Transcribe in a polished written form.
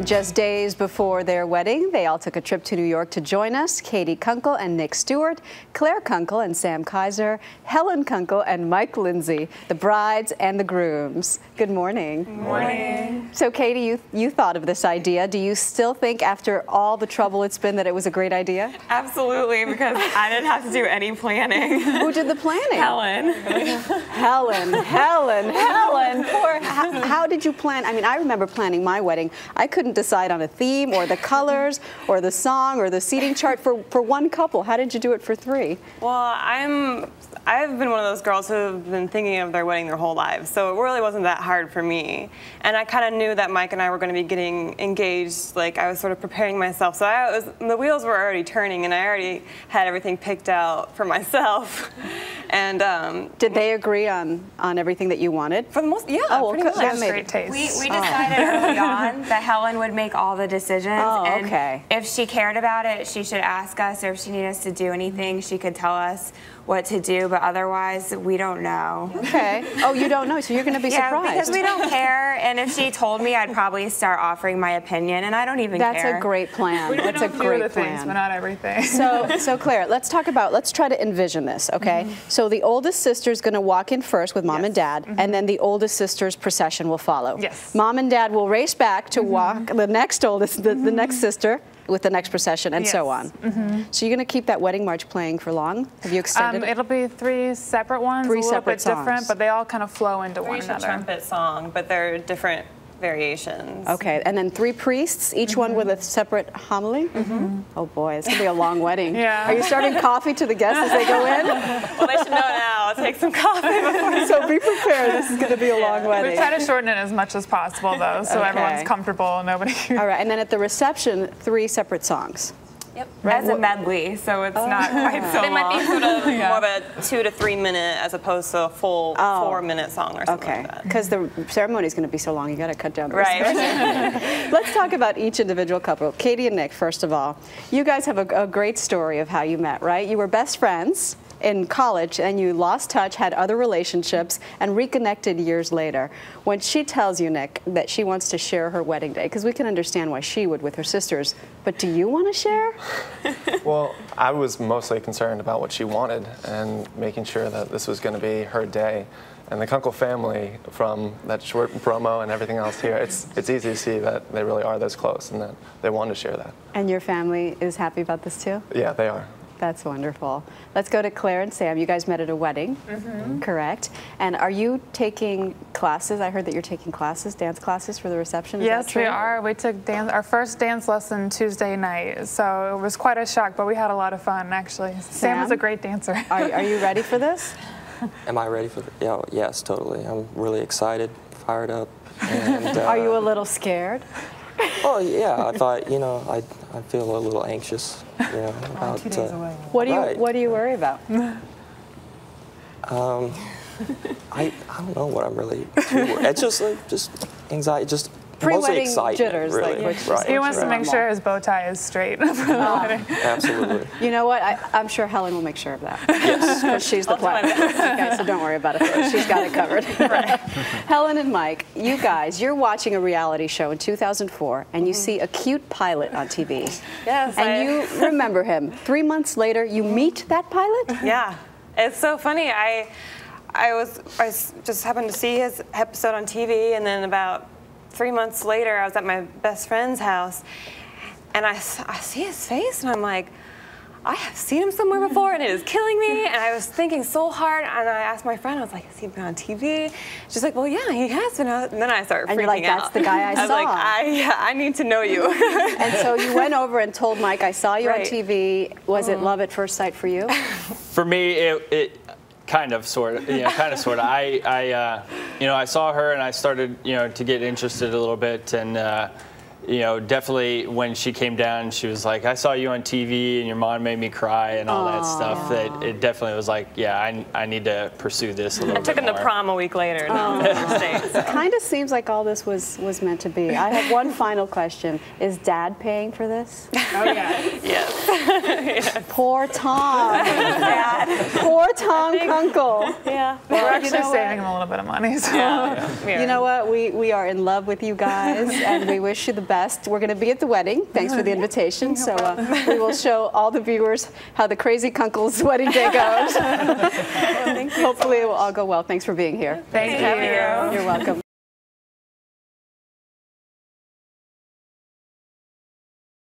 Just days before their wedding, they all took a trip to New York to join us. Katie Kunkel and Nick Stewart, Claire Kunkel and Sam Kaiser, Helen Kunkel and Mike Lindsay, the brides and the grooms. Good morning. Good morning. So Katie, you thought of this idea. Do you still think after all the trouble it's been that it was a great idea? Absolutely, because I didn't have to do any planning. Who did the planning? Helen. Helen. Poor. How did you plan? I mean, I remember planning my wedding. I couldn't decide on a theme or the colors or the song or the seating chart for one couple. How did you do it for three? Well, I've been one of those girls who've been thinking of their wedding their whole lives, so it really wasn't that hard for me. And I kind of knew that Mike and I were going to be getting engaged. Like, I was sort of preparing myself, so the wheels were already turning, and I already had everything picked out for myself. And did they agree on everything that you wanted? For the most, yeah, oh, pretty much. That made great taste. We decided early on that Helen would make all the decisions, and okay. if she cared about it, she should ask us, or if she needed us to do anything, she could tell us what to do, but otherwise, we don't know. Okay. Oh, you don't know, so you're going to be surprised. Yeah, because we don't care, and if she told me, I'd probably start offering my opinion, and I don't even care. That's a great plan. That's a great plan. Things, but not everything. So Claire, let's try to envision this, okay? So the oldest sister's going to walk in first with mom and dad, and then the oldest sister's procession will follow. Yes. Mom and dad will race back to walk the next oldest, the next sister, with the next procession, and so on. So you're going to keep that wedding march playing for long? Have you extended it? It'll be three separate ones, Three a little separate bit songs. different, but they all kind of flow into one It's a another. trumpet song, but they're different variations. Okay, and then three priests, each one with a separate homily? Oh boy, it's going to be a long wedding. Yeah. Are you serving coffee to the guests as they go in? Well, they should know now. I'll take some coffee before. So be prepared, this is going to be a long wedding. We try to shorten it as much as possible, though, so everyone's comfortable. Nobody. All right, and then at the reception, three separate songs. Yep. Right. As a medley, so it's not quite so They might be long. sort of more of a 2 to 3 minute as opposed to a full 4-minute song or something like that. Because the ceremony is going to be so long, you got to cut down the Right. reception. Let's talk about each individual couple. Katie and Nick, first of all. You guys have a great story of how you met, right? You were best friends in college, and you lost touch, had other relationships, and reconnected years later. When she tells you, Nick, that she wants to share her wedding day, because we can understand why she would with her sisters, but do you want to share? Well, I was mostly concerned about what she wanted and making sure that this was going to be her day. And the Kunkel family, from that short promo and everything else here, it's easy to see that they really are this close and that they want to share that. And your family is happy about this too? Yeah, they are. That's wonderful. Let's go to Claire and Sam. You guys met at a wedding, correct? And are you taking classes? I heard that you're taking classes, dance classes for the reception. Is Yes, that true? we are. We took our first dance lesson Tuesday night, so it was quite a shock, but we had a lot of fun, actually. Sam is a great dancer. Are you ready for this? Am I ready for it? Yeah, yes, totally. I'm really excited, fired up. And, are you a little scared? Oh yeah, I thought, you know, I feel a little anxious, you know, about 2 days away. What do you worry about? I don't know what I'm really too worried. It's just anxiety, just mostly Pre-wedding excitement, jitters, really. like He wants to make sure his bow tie is straight for the wedding. Absolutely. You know what? I'm sure Helen will make sure of that. Yes. Because she's the planner. Okay, so don't worry about it. She's got it covered. Right. Helen and Mike, you guys, you're watching a reality show in 2004, and you see a cute pilot on TV. Yes. And you remember him. 3 months later, you meet that pilot? Yeah. It's so funny. I just happened to see his episode on TV, and then about 3 months later, I was at my best friend's house, and I see his face, and I'm like, I have seen him somewhere before, and it is killing me. And I was thinking so hard, and I asked my friend, I was like, has he been on TV? She's like, well, yeah, he has been on. And then I started freaking out. And you're like, that's the guy I saw. I was like, I need to know you. And so you went over and told Mike, I saw you on TV. Was it love at first sight for you? For me, it kind of, sort of, kind of, sort of. I saw her and I started, to get interested a little bit, and definitely when she came down, she was like, I saw you on TV and your mom made me cry and all that stuff. That it definitely was like, yeah, I need to pursue this a little bit I took him more. to prom a week later. It kind of seems like all this was meant to be. I have one final question. Is Dad paying for this? Oh, yeah. Yes. Poor Tom. Dad. Poor Tom Kunkel. Yeah. We're actually saving him a little bit of money. So. You know what? We are in love with you guys, and we wish you the best. best. We're going to be at the wedding. Thanks for the invitation. So we will show all the viewers how the crazy Kunkel's wedding day goes. Hopefully it will all go well. Thanks for being here. Thank you. You're welcome.